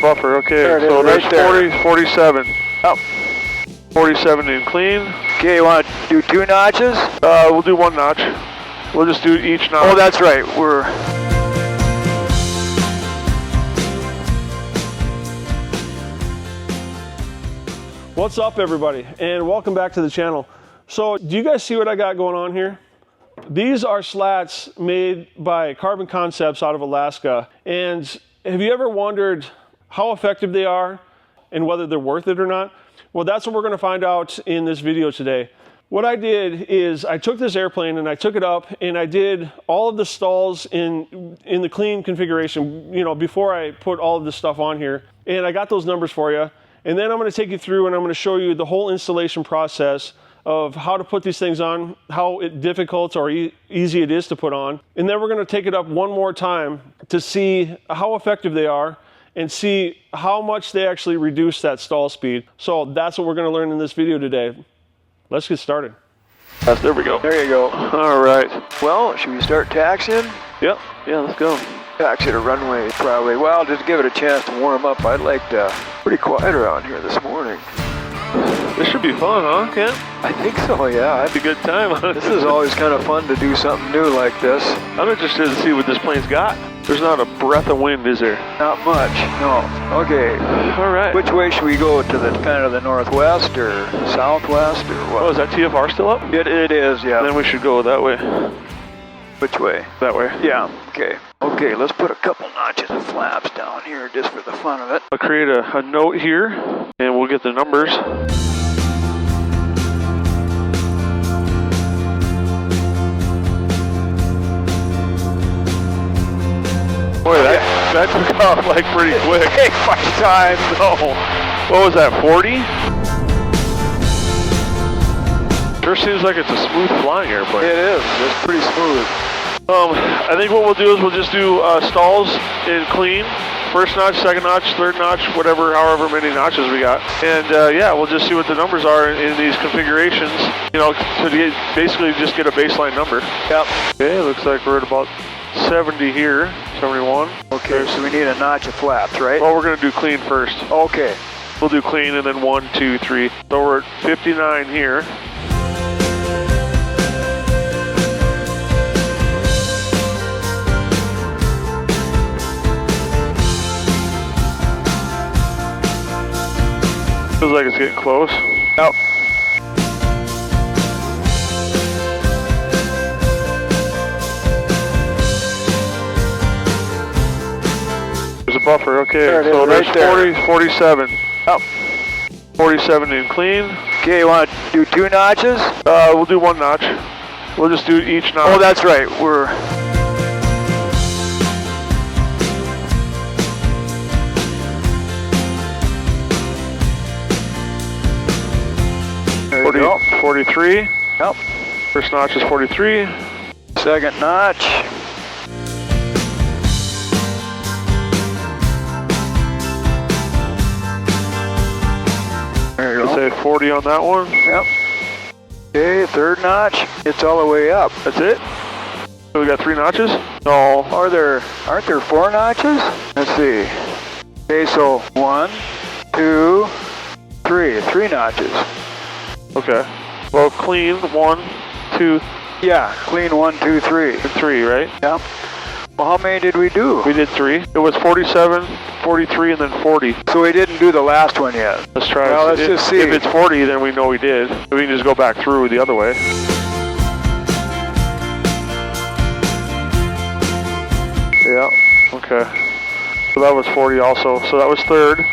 buffer, okay. There it is, so there's right there. 40, 47. Oh. 47 in clean. Okay, you want to do 2 notches? We'll do 1 notch. We'll just do each notch. Oh, that's right. What's up, everybody, and welcome back to the channel. So, do you guys see what I got going on here? These are slats made by Carbon Concepts out of Alaska. And have you ever wondered how effective they are and whether they're worth it or not? Well, that's what we're going to find out in this video today. What I did is I took this airplane and I took it up and I did all of the stalls in the clean configuration, you know, before I put all of this stuff on here. And I got those numbers for you. And then I'm going to take you through and I'm going to show you the whole installation process of how to put these things on, how difficult or easy it is to put on. And then we're going to take it up one more time to see how effective they are and see how much they actually reduce that stall speed. So that's what we're going to learn in this video today. Let's get started. There we go. There you go. All right. Well, should we start taxiing? Yep. Yeah, let's go. Taxi to runway, probably. Well, just give it a chance to warm up. I'd like to. Pretty quiet around here this morning. This should be fun, huh, Ken? I think so, yeah. It's a good time. This is always kind of fun to do something new like this. I'm interested to see what this plane's got. There's not a breath of wind, is there? Not much, no. Okay. All right. Which way should we go? To the kind of the northwest or southwest or what? Oh, is that TFR still up? It is, yeah. Then we should go that way. Which way? That way. Yeah, okay. Okay, let's put a couple notches of flaps down here just for the fun of it. I'll create a note here, and we'll get the numbers. Boy, that took off like pretty quick. Hey, 5 times. No. What was that, 40? Sure seems like it's a smooth flying airplane. It is. It's pretty smooth. I think what we'll do is we'll just do stalls in clean. First notch, second notch, third notch, whatever, however many notches we got. And yeah, we'll just see what the numbers are in these configurations, you know, to basically just get a baseline number. Yep. Okay, looks like we're at about 70 here, 71. Okay, so we need a notch of flaps, right? Well, we're going to do clean first. Okay. We'll do clean and then 1, 2, 3. So we're at 59 here. Feels like it's getting close. Yep. There's a buffer, okay. There it is, so there's right there. 40, 47. Yep. 47 in clean. Okay, you want to do 2 notches? We'll do 1 notch. We'll just do each notch. Oh, that's right. We're... There you go. 43. Yep. First notch is 43. Second notch. There you go. Say 40 on that one. Yep. Okay, third notch. It's all the way up. That's it? So we got 3 notches? No. Aren't there 4 notches? Let's see. Okay, so 1, 2, 3. 3 notches. Okay. Well, clean 1, 2, Yeah, clean 1, 2, 3. 3, right? Yep. Well, how many did we do? We did 3. It was 47, 43, and then 40. So we didn't do the last one yet. Let's try. Well, let's just see. If it's 40, then we know we did. We can just go back through the other way. Yeah. Okay. So that was 40 also. So that was third.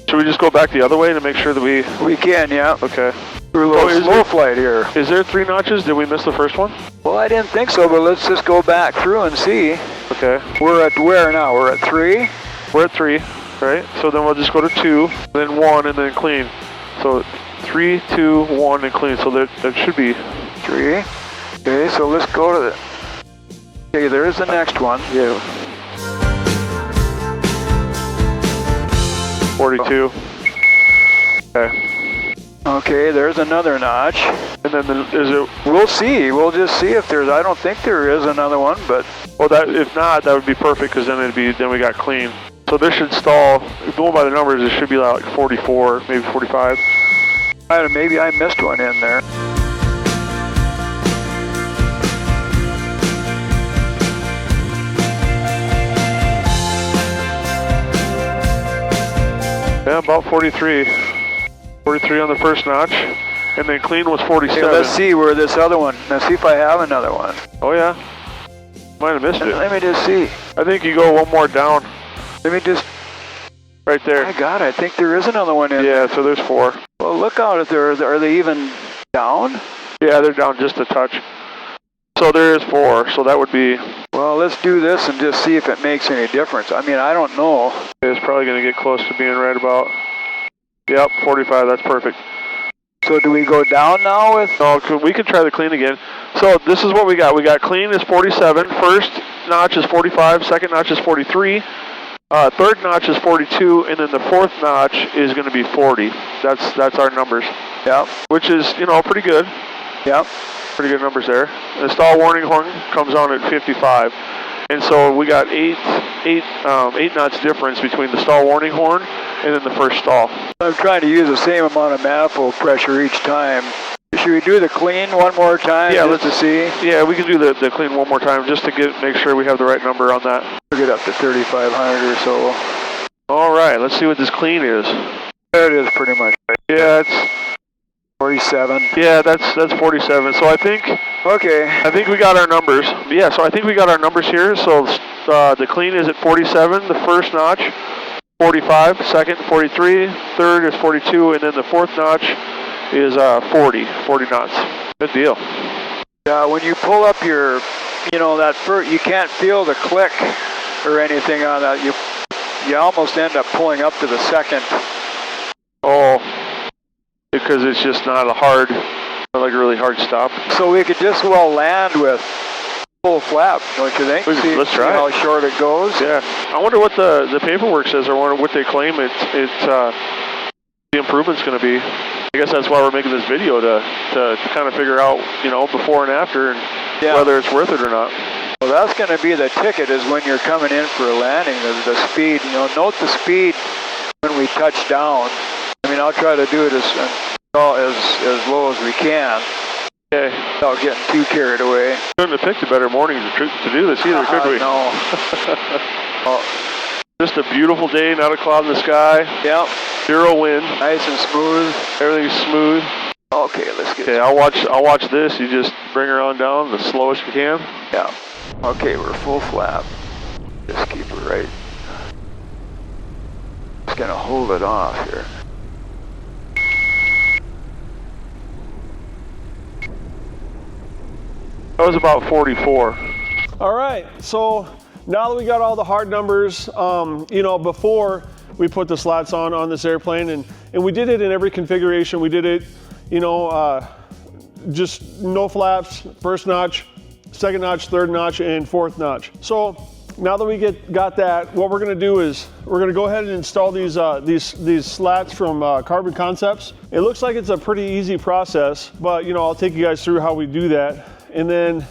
Should we just go back the other way to make sure that we... We can, yeah. Okay. We're a little slow flight here. Is there 3 notches? Did we miss the first one? Well, I didn't think so, but let's just go back through and see. Okay. We're at where now? We're at 3? We're at 3, right? So then we'll just go to 2, then 1, and then clean. So 3, 2, 1, and clean. So that should be 3. Okay, so let's go to the... Okay, there's the next one. Yeah. 42. Okay. Okay, there's another notch. And then is it? We'll see. We'll just see if there's. I don't think there is another one, but Well, that if not, that would be perfect because then we got clean. So this should stall, going by the numbers, it should be like 44, maybe 45. Maybe I missed one in there. Yeah, about 43. 43 on the first notch, and then clean was 47. Okay, let's see where this other one, let's see if I have another one. Oh yeah, might have missed it. Let me just see. I think you go one more down. Let me just, right there. my God, I think there is another one in Yeah, so there's 4. Well, look out, are they even down? Yeah, they're down just a touch. So there is 4, so that would be... Well, let's do this and just see if it makes any difference. I mean, I don't know. It's probably going to get close to being right about... Yep, 45, that's perfect. So do we go down now with... No, we can try the clean again. So this is what we got. We got clean is 47, first notch is 45, second notch is 43, third notch is 42, and then the fourth notch is going to be 40. That's our numbers. Yep. Which is, you know, pretty good. Yep. Pretty good numbers there. The stall warning horn comes on at 55. And so we got eight knots difference between the stall warning horn and then the first stall. I'm trying to use the same amount of manifold pressure each time. Should we do the clean one more time? Yeah, let's see. Yeah, we can do the clean one more time just to make sure we have the right number on that. We'll get up to 3,500 or so. All right, let's see what this clean is. There it is, pretty much. Yeah, it's 47. Yeah, that's 47. So I think we got our numbers. Yeah, so I think we got our numbers here. So the clean is at 47, the first notch, 45, second 43, third is 42, and then the fourth notch is 40 knots. Good deal. Yeah, when you pull up your, you know, that first, you can't feel the click or anything on that. You almost end up pulling up to the second. Oh, because it's just not like a really hard stop. So we could just well land with full flap, don't you think? Let's try how short it goes. Yeah. I wonder what the paperwork says, or what they claim the improvement's going to be. I guess that's why we're making this video to kind of figure out, you know, before and after, and whether it's worth it or not. Well, that's going to be the ticket, is when you're coming in for a landing, the speed. You know, note the speed when we touch down. I mean, I'll try to do it as low as we can. Okay. Without getting too carried away. Couldn't have picked a better morning to do this either, could we? No. Just a beautiful day, not a cloud in the sky. Yep. 0 wind. Nice and smooth. Everything's smooth. Okay, let's get. Okay, I'll watch this. You just bring her on down the slowest you can. Yeah. Okay, we're full flap. Just keep it right. Just gonna hold it off here. That was about 44. All right, so now that we got all the hard numbers, you know, before we put the slats on this airplane, and we did it in every configuration. We did it, you know, just no flaps, first notch, second notch, third notch, and fourth notch. So now that we got that, what we're gonna do is we're gonna go ahead and install these slats from Carbon Concepts. It looks like it's a pretty easy process, but you know, I'll take you guys through how we do that. And then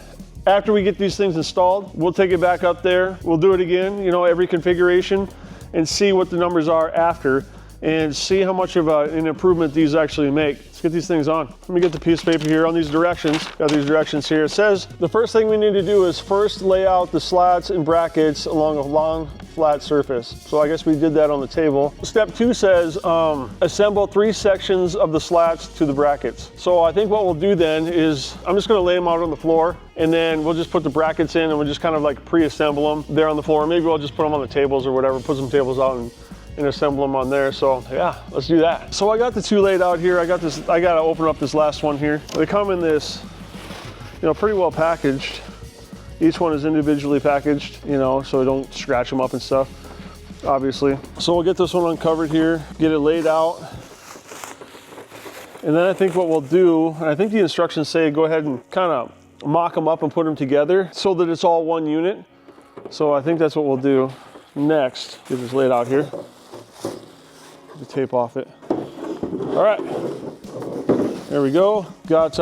after we get these things installed, we'll take it back up there. We'll do it again, you know, every configuration, and see what the numbers are after, and see how much of an improvement these actually make. Let's get these things on. Let me get the piece of paper here on these directions. Got these directions here. It says the first thing we need to do is first lay out the slats and brackets along a long flat surface. So I guess we did that on the table. Step 2 says assemble 3 sections of the slats to the brackets. So I think what we'll do then is I'm just gonna lay them out on the floor, and then we'll just put the brackets in, and we'll just kind of like pre-assemble them there on the floor. Maybe we'll just put them on the tables or whatever, put some tables out and assemble them on there. So yeah, let's do that. So I got the 2 laid out here. I gotta open up this last one here. They come in this, you know, pretty well packaged. Each one is individually packaged, you know, so don't scratch them up and stuff, obviously. So we'll get this one uncovered here, get it laid out. And then I think what we'll do, and I think the instructions say go ahead and kind of mock them up and put them together so that it's all one unit. So I think that's what we'll do next. Get this laid out here. Get the tape off it. All right. There we go. Got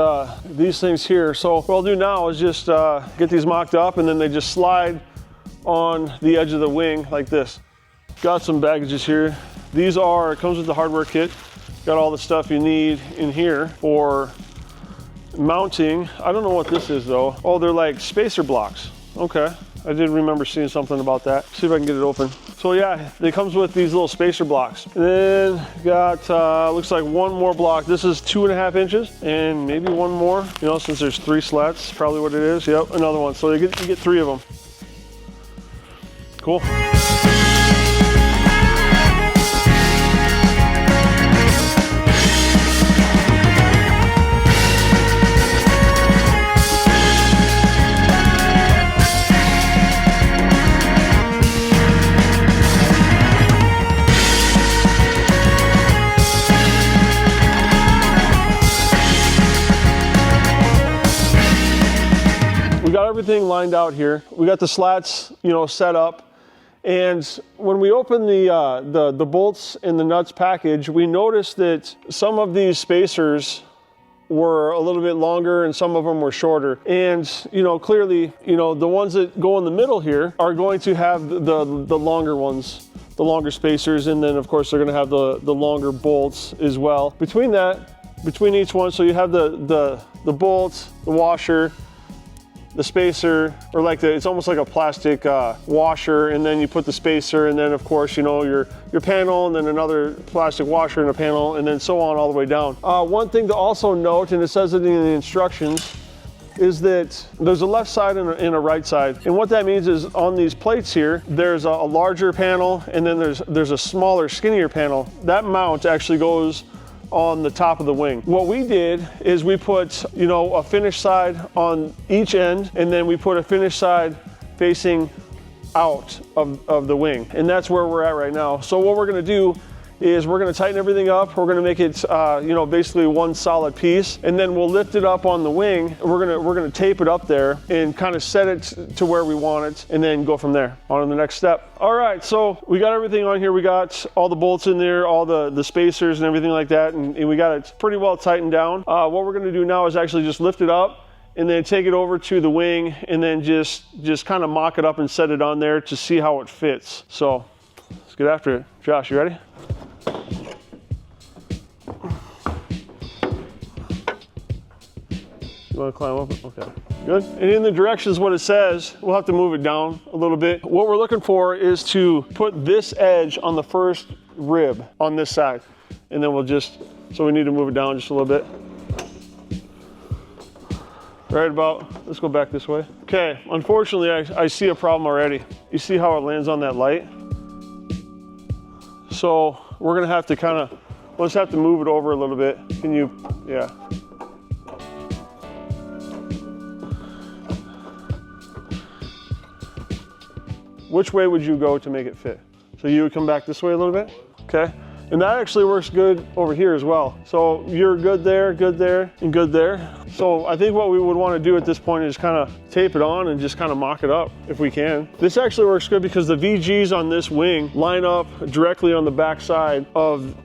these things here. So what I'll do now is just get these mocked up, and then they just slide on the edge of the wing like this. got some baggages here. These are, it comes with the hardware kit. Got all the stuff you need in here for mounting. I don't know what this is though. Oh, they're like spacer blocks. Okay, I did remember seeing something about that. See if I can get it open. So yeah, it comes with these little spacer blocks. And then got, looks like one more block. This is 2.5 inches and maybe one more, you know, since there's 3 slats, probably what it is. Yep, another one. So you get 3 of them. Cool. We got everything lined out here. We got the slats, you know, set up. And when we opened the bolts and the nuts package, we noticed that some of these spacers were a little bit longer and some of them were shorter. And, you know, clearly, you know, the ones that go in the middle here are going to have the longer ones, the longer spacers. And then of course they're gonna have the longer bolts as well. Between each one, so you have the bolts, the washer, the spacer, or like it's almost like a plastic washer, and then you put the spacer, and then of course, you know, your panel, and then another plastic washer and a panel, and then so on all the way down. One thing to also note, and it says it in the instructions, is that there's a left side and a right side. And what that means is on these plates here, there's a larger panel, and then there's a smaller, skinnier panel. That mount actually goes on the top of the wing. What we did is we put, you know, a finish side on each end, and then we put a finish side facing out of the wing. And that's where we're at right now. So what we're gonna do is we're gonna tighten everything up. We're gonna make it, you know, basically one solid piece, and then we'll lift it up on the wing. We're gonna tape it up there and kind of set it to where we want it, and then go from there on to the next step. All right, so we got everything on here. We got all the bolts in there, all the spacers and everything like that, and we got it pretty well tightened down. What we're gonna do now is actually just lift it up and then take it over to the wing, and then just kind of mock it up and set it on there to see how it fits. So let's get after it. Josh, you ready? You want to climb up? Okay, good. And in the directions, what it says, we'll have to move it down a little bit. What we're looking for is to put this edge on the first rib on this side. And then we'll so we need to move it down just a little bit. Right about, let's go back this way. Okay, unfortunately, I see a problem already. You see how it lands on that light? So we're gonna have to we'll just have to move it over a little bit. Can you, yeah. Which way would you go to make it fit? So you would come back this way a little bit? Okay. And that actually works good over here as well. So you're good there, and good there. So I think what we would want to do at this point is kind of tape it on and just kind of mock it up if we can. This actually works good because the VGs on this wing line up directly on the back side of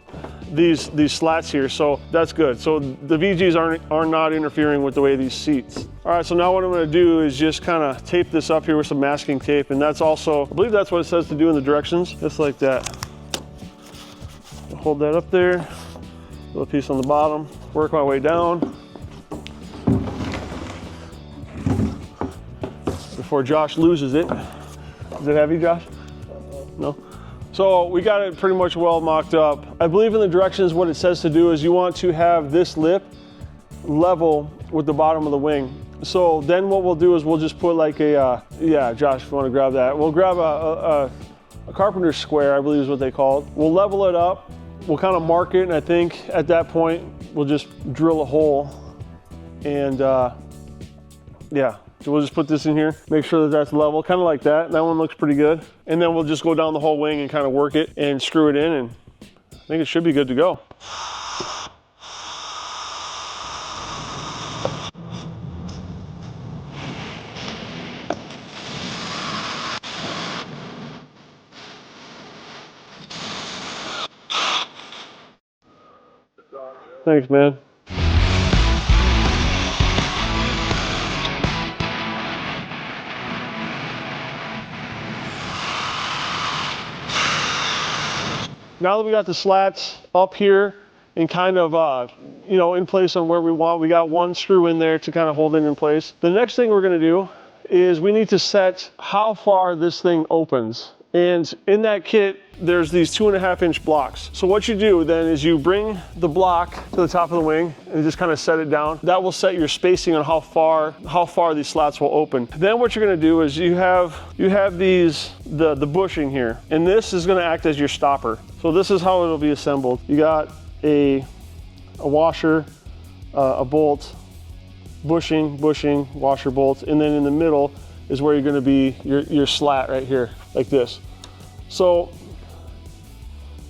these slats here, so that's good. So the VGs are not interfering with the way these seats. All right, so now what I'm gonna do is just kind of tape this up here with some masking tape, and that's also, I believe that's what it says to do in the directions, just like that. Hold that up there, little piece on the bottom, work my way down. Before Josh loses it. Is it heavy, Josh? No? So we got it pretty much well mocked up. I believe in the directions what it says to do is you want to have this lip level with the bottom of the wing. So then what we'll do is we'll just put like a, yeah, Josh, if you want to grab that. We'll grab a carpenter's square, I believe is what they call it. We'll level it up. We'll kind of mark it, and I think at that point, we'll just drill a hole. And yeah, so we'll just put this in here, make sure that that's level, kind of like that. That one looks pretty good. And then we'll just go down the whole wing and kind of work it and screw it in, and I think it should be good to go. Thanks, man. now that we got the slats up here and kind of, you know, in place on where we want, we got one screw in there to kind of hold it in place. The next thing we're gonna do is we need to set how far this thing opens. And in that kit, there's these 2.5-inch blocks. So what you do then is you bring the block to the top of the wing and just kind of set it down. That will set your spacing on how far these slats will open. Then what you're gonna do is you have these, the bushing here, and this is gonna act as your stopper. So this is how it'll be assembled. You got a washer, a bolt, bushing, washer, bolt, and then in the middle is where you're gonna be your slat right here, like this. So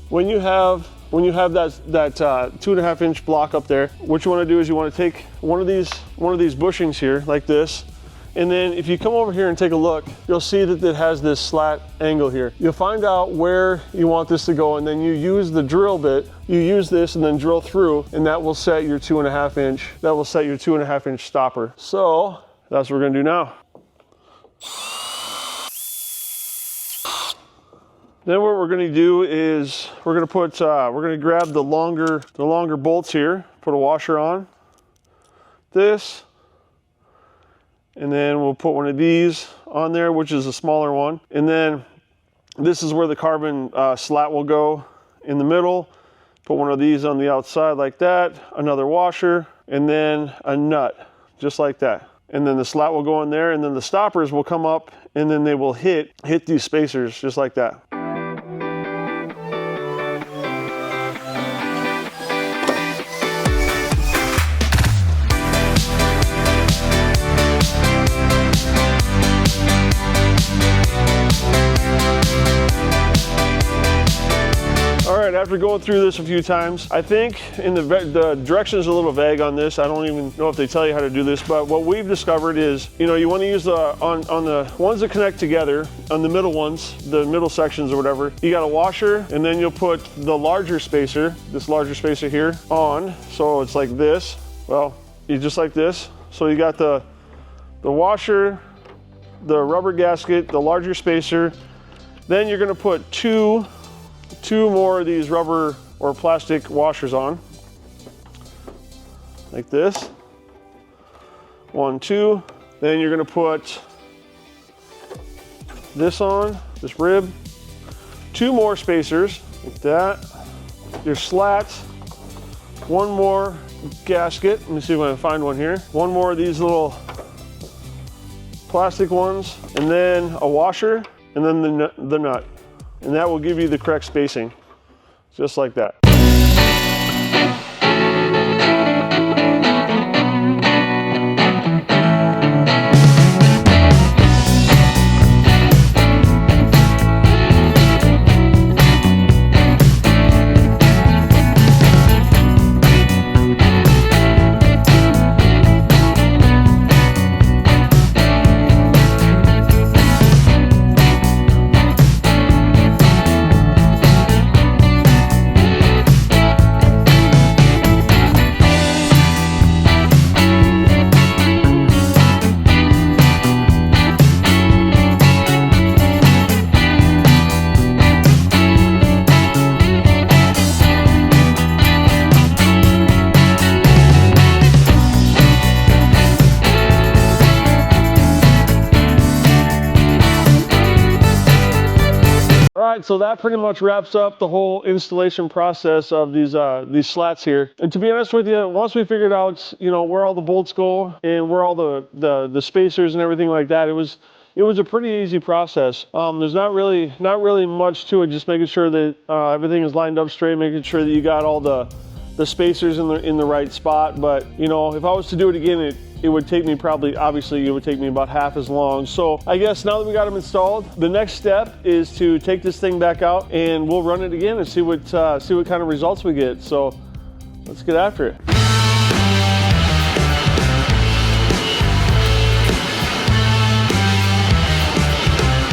when you have that 2.5-inch block up there, what you want to do is you want to take one of these bushings here, like this, and then if you come over here and take a look, you'll see that it has this slat angle here. You'll find out where you want this to go, and then you use the drill bit. You use this and then drill through, and that will set your 2.5-inch. That will set your 2.5-inch stopper. So that's what we're gonna do now. Then what we're going to do is we're going to grab the longer bolts here, put a washer on this, and then we'll put one of these on there, which is a smaller one. And then this is where the carbon slat will go in the middle. Put one of these on the outside like that, another washer, and then a nut, just like that. And then the slat will go in there, and then the stoppers will come up, and then they will hit these spacers just like that. After going through this a few times, I think the direction is a little vague on this. I don't even know if they tell you how to do this, but what we've discovered is, you know, you want to use on the ones that connect together, on the middle ones, the middle sections or whatever, you got a washer, and then you'll put the larger spacer, this larger spacer here, on. So it's like this. Well, you just like this. So you got the washer, the rubber gasket, the larger spacer. Then you're going to put two more of these rubber or plastic washers on, like this. 1, 2. Then you're going to put this on, this rib. 2 more spacers, like that. Your slats. 1 more gasket. Let me see if I can find one here. 1 more of these little plastic ones, and then a washer, and then the nut. And that will give you the correct spacing, just like that. So that pretty much wraps up the whole installation process of these slats here. And to be honest with you, once we figured out, you know, where all the bolts go and where all the spacers and everything like that, it was a pretty easy process. There's not really much to it, just making sure that everything is lined up straight, making sure that you got all the spacers in the right spot. But you know, if I was to do it again, it would take me obviously it would take me about half as long. So I guess now that we got them installed, the next step is to take this thing back out and we'll run it again and see what kind of results we get. So let's get after it.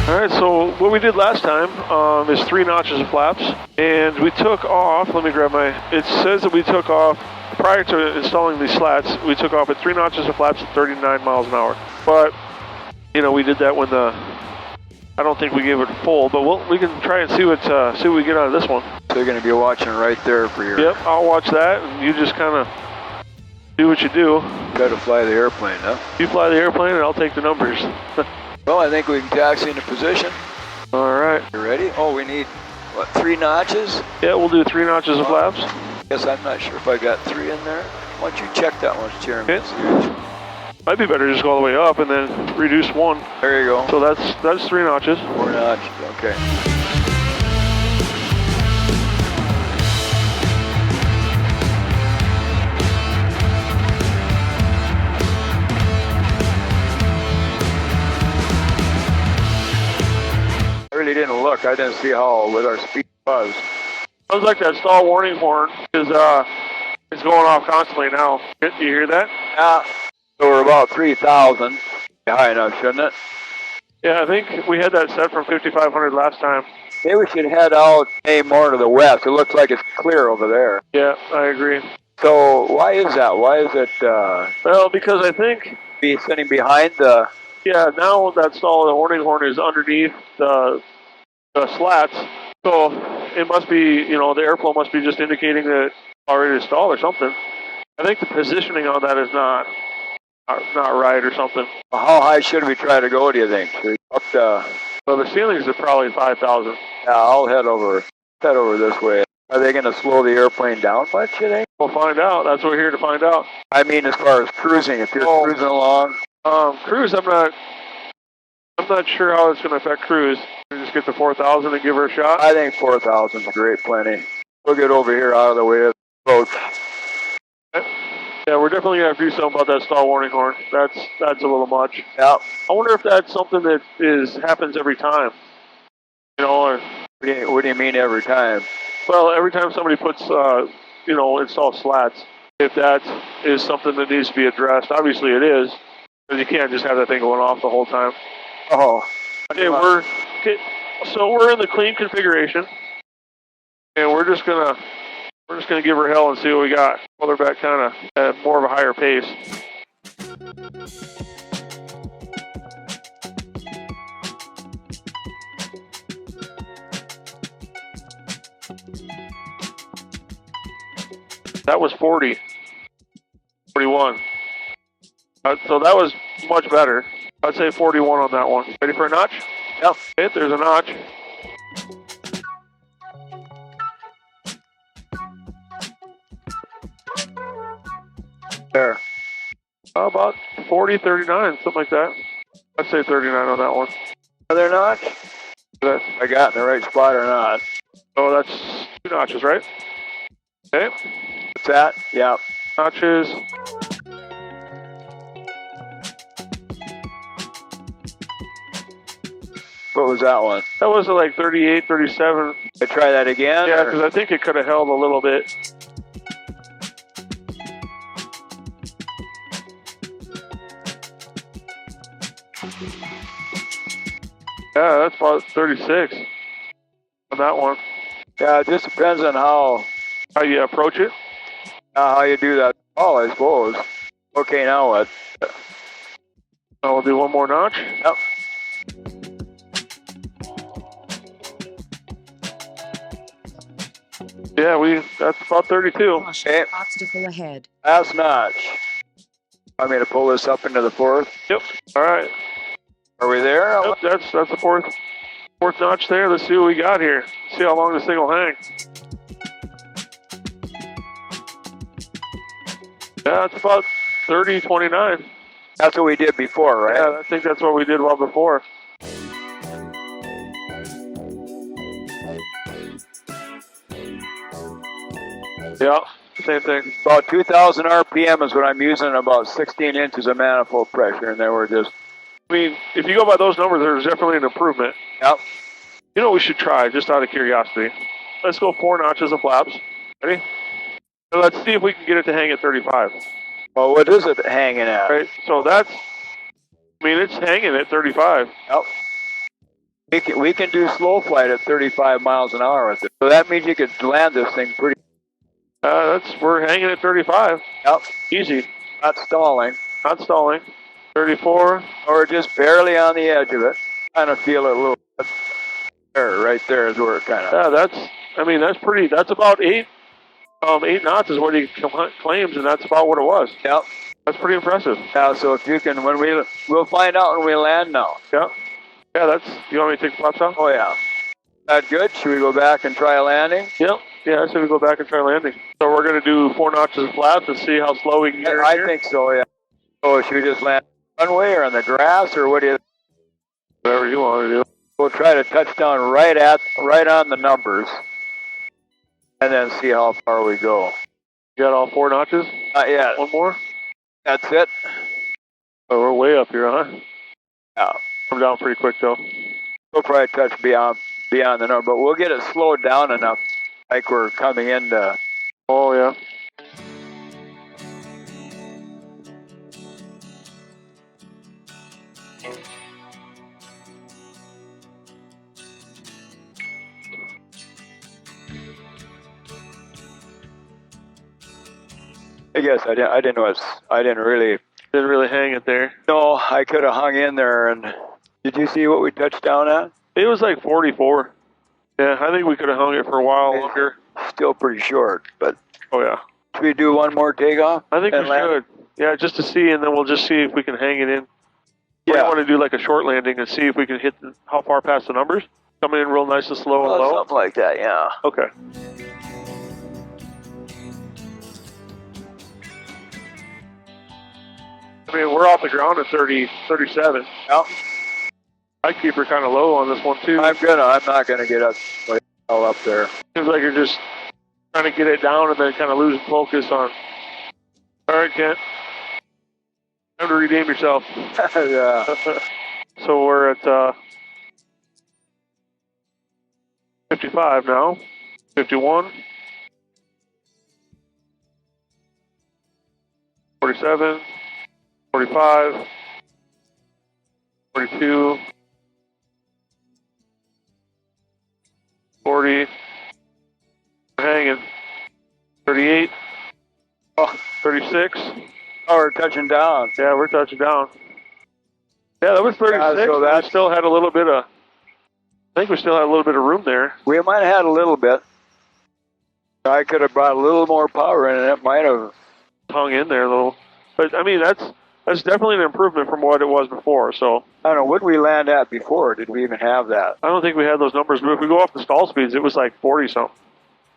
All right, so what we did last time is 3 notches of flaps, and we took off, let me grab it says that we took off, prior to installing these slats, we took off at 3 notches of flaps at 39 miles an hour. But, you know, we did that when I don't think we gave it full, but we can try and see what we get out of this one. So you're going to be watching right there for your... Yep, I'll watch that, and you just kind of do what you do. Got to fly the airplane, huh? You fly the airplane, and I'll take the numbers. Well, I think we can taxi into position. All right. You ready? Oh, we need, what, 3 notches? Yeah, we'll do 3 notches of flaps. Guess I'm not sure if I got 3 in there. Why don't you check that one, Chairman? Okay. Might be better just go all the way up and then reduce 1. There you go. So that's 3 notches. 4 notches, okay. I really didn't look. I didn't see how with our speed was. Sounds like that stall warning horn is going off constantly now. Do you hear that? Yeah. So we're about 3,000. High enough, shouldn't it? Yeah, I think we had that set from 5,500 last time. Maybe we should head out more to the west. It looks like it's clear over there. Yeah, I agree. So why is that? Why is it Well, because I think be sitting behind the... Yeah, now that stall, the warning horn is underneath the slats. So it must be, the airflow must be just indicating that it's already stalled or something. I think the positioning on that is not right or something. How high should we try to go, do you think? Up the... So the ceilings are probably 5,000. Yeah, I'll head over this way. Are they going to slow the airplane down much, you think? We'll find out. That's what we're here to find out. I mean, as far as cruising, if you're cruising along. Cruise, I'm not sure how it's going to affect cruise. We just get to 4,000 and give her a shot. I think 4,000 is great, plenty. We'll get over here out of the way of the approach. Yeah, we're definitely going to have to do something about that stall warning horn. That's a little much. Yeah. I wonder if that's something that happens every time. Or what do you mean every time? Well, every time somebody puts, install slats, if that is something that needs to be addressed, obviously it is, because you can't just have that thing going off the whole time. Oh. Okay, so we're in the clean configuration, and we're just gonna give her hell and see what we got. Pull her back kind of at more of a higher pace. That was 40. 41. So that was much better. I'd say 41 on that one. Ready for a notch? Yep. Okay, there's a notch. There. How about 40, 39, something like that. I'd say 39 on that one. Another notch? I got in the right spot or not? Oh, that's 2 notches, right? Okay. What's that? Yeah. Notches. What was that one? That was like 38, 37. I try that again? Yeah, because I think it could have held a little bit. Yeah, that's about 36 on that one. Yeah, it just depends on how you approach it. How you do that. Oh, I suppose. Okay, now what? We'll do one more notch. Yep. Yeah, that's about 32. Okay. Obstacle ahead. Last notch. Want me to pull this up into the 4th? Yep. All right. Are we there? Yep, that's the fourth notch there. Let's see what we got here. See how long this thing will hang. Yeah, it's about 30, 29. That's what we did before, right? Yeah, I think that's what we did well before. Yeah, same thing. About 2,000 RPM is what I'm using, about 16 inches of manifold pressure, and then we're just... I mean, if you go by those numbers, there's definitely an improvement. Yep. You know what we should try, just out of curiosity? Let's go 4 notches of flaps. Ready? And let's see if we can get it to hang at 35. Well, what is it hanging at? Right, so it's hanging at 35. Yep. We can do slow flight at 35 miles an hour with it. So that means you could land this thing pretty... We're hanging at 35. Yep. Easy. Not stalling. Not stalling. 34. Or just barely on the edge of it. Kind of feel it a little bit. There, right there is where it kind of... Yeah, I mean, that's about 8 knots is what he claims, and that's about what it was. Yep. That's pretty impressive. Yeah, so if you can, we'll find out when we land now. Yeah. Yeah, you want me to take the flaps off? Oh, yeah. That good? Should we go back and try landing? Yep. Yeah, I said we go back and try landing. So we're going to do 4 notches of flaps and see how slow we can get I think so, yeah. So should we just land runway or on the grass, or what do you? Whatever you want to do. We'll try to touch down right on the numbers, and then see how far we go. You got all 4 notches? Not yet. One more? That's it. Oh, we're way up here, huh? Yeah. Come down pretty quick, though. We'll probably touch beyond the number, but we'll get it slowed down enough, like we're coming into. Oh, yeah. I guess I didn't really hang it there. No, I could have hung in there. And did you see what we touched down at? It was like 44. Yeah, I think we could have hung it for a while longer. Still pretty short, but. Oh, yeah. Should we do one more takeoff? I think we should. Yeah, just to see, and then we'll just see if we can hang it in. Yeah. We want to do like a short landing and see if we can hit how far past the numbers. Coming in real nice and slow and low. Something like that, yeah. Okay. I mean, we're off the ground at 37. Yeah. I keep her kind of low on this one too. I'm not gonna get up all up there. Seems like you're just trying to get it down and then kind of losing focus on. All right, Kent. Time to redeem yourself. Yeah. So we're at 55 now. 51. 47. 45. 42. 40. We're hanging. 38. Oh, 36. Oh, we're touching down. Yeah, we're touching down. Yeah, that was 36. So that we still had a little bit of. I think we still had a little bit of room there. We might have had a little bit. I could have brought a little more power in, and it might have hung in there a little. But I mean, that's definitely an improvement from what it was before. So I don't know, what did we land at before? Did we even have that? I don't think we had those numbers. But if we go off the stall speeds, it was like 40 something.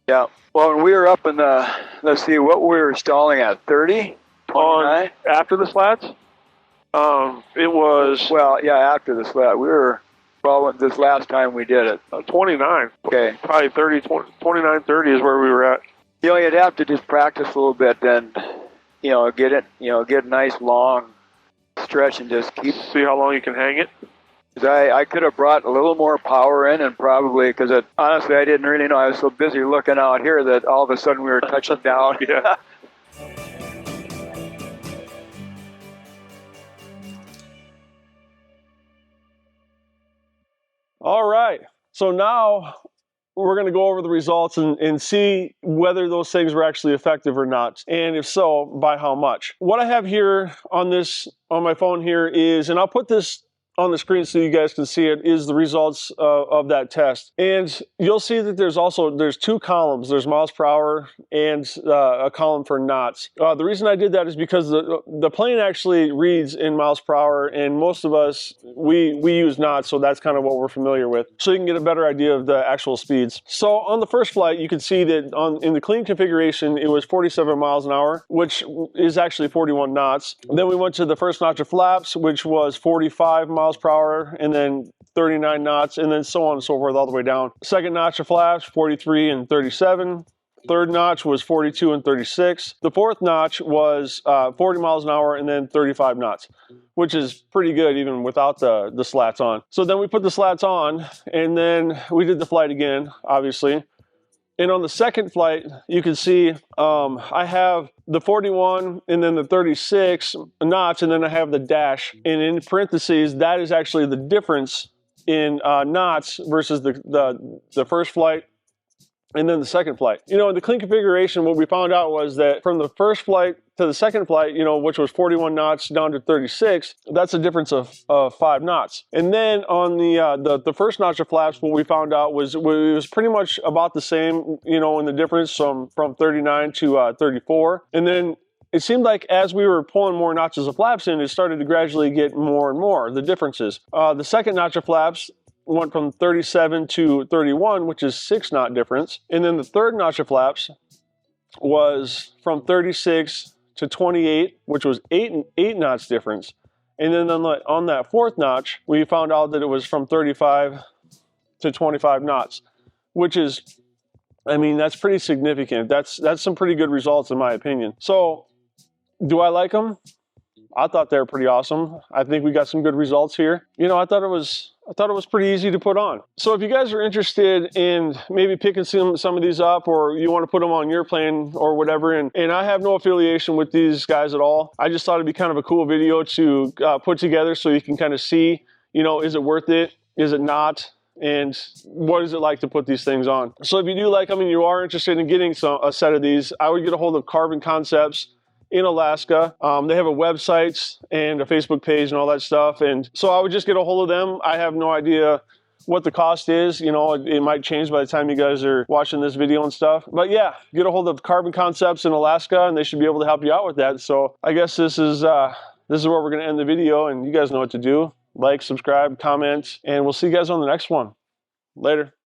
Yeah. Well, when we were up in the, let's see, what we were stalling at, 30? 29? After the slats? It was... Well, yeah, after the slat. We were, well, this last time we did it. 29. Okay. Probably 29, 30 is where we were at. You know, you'd have to just practice a little bit and, get a nice long stretch and just keep... See how long you can hang it? I could have brought a little more power in, and probably, because honestly, I didn't really know. I was so busy looking out here that all of a sudden we were touching down. Yeah. All right. So now we're going to go over the results and see whether those things were actually effective or not. And if so, by how much. What I have here on my phone here is, and I'll put this on the screen so you guys can see it, is the results of that test. And you'll see that there's 2 columns. There's miles per hour and a column for knots. The reason I did that is because the plane actually reads in miles per hour, and most of us, we use knots, so that's kind of what we're familiar with. So you can get a better idea of the actual speeds. So on the first flight, you can see that in the clean configuration, it was 47 miles an hour, which is actually 41 knots. Then we went to the first notch of flaps, which was 45 miles per hour, and then 39 knots, and then so on and so forth all the way down. Second notch of flaps, 43 and 37. Third notch was 42 and 36. The fourth notch was 40 miles an hour and then 35 knots, which is pretty good even without the slats on. So then we put the slats on, and then we did the flight again, obviously. And on the second flight, you can see I have the 41 and then the 36 knots, and then I have the dash. And in parentheses, that is actually the difference in knots versus the first flight and then the second flight. You know, in the clean configuration, what we found out was that from the first flight to the second flight, you know, which was 41 knots down to 36, that's a difference of 5 knots. And then on the first notch of flaps, what we found out was it was pretty much about the same, you know, in the difference from 39 to 34. And then it seemed like as we were pulling more notches of flaps in, it started to gradually get more and more, the differences. The second notch of flaps went from 37 to 31, which is 6 knot difference. And then the third notch of flaps was from 36 to 28, which was 8 knots difference. And then on that fourth notch, we found out that it was from 35 to 25 knots, which is, I mean, that's pretty significant. That's some pretty good results in my opinion. So do I like them? I thought they were pretty awesome. I think we got some good results here. You know, I thought it was pretty easy to put on. So if you guys are interested in maybe picking some of these up, or you want to put them on your plane or whatever, and I have no affiliation with these guys at all. I just thought it'd be kind of a cool video to put together so you can kind of see, you know, is it worth it? Is it not? And what is it like to put these things on? So if you do like them and you are interested in getting a set of these, I would get a hold of Carbon Concepts in Alaska. They have a website and a Facebook page and all that stuff. And so I would just get a hold of them. I have no idea what the cost is. You know, it might change by the time you guys are watching this video and stuff. But yeah, get a hold of Carbon Concepts in Alaska and they should be able to help you out with that. So I guess this is where we're going to end the video, and you guys know what to do. Like, subscribe, comment, and we'll see you guys on the next one. Later.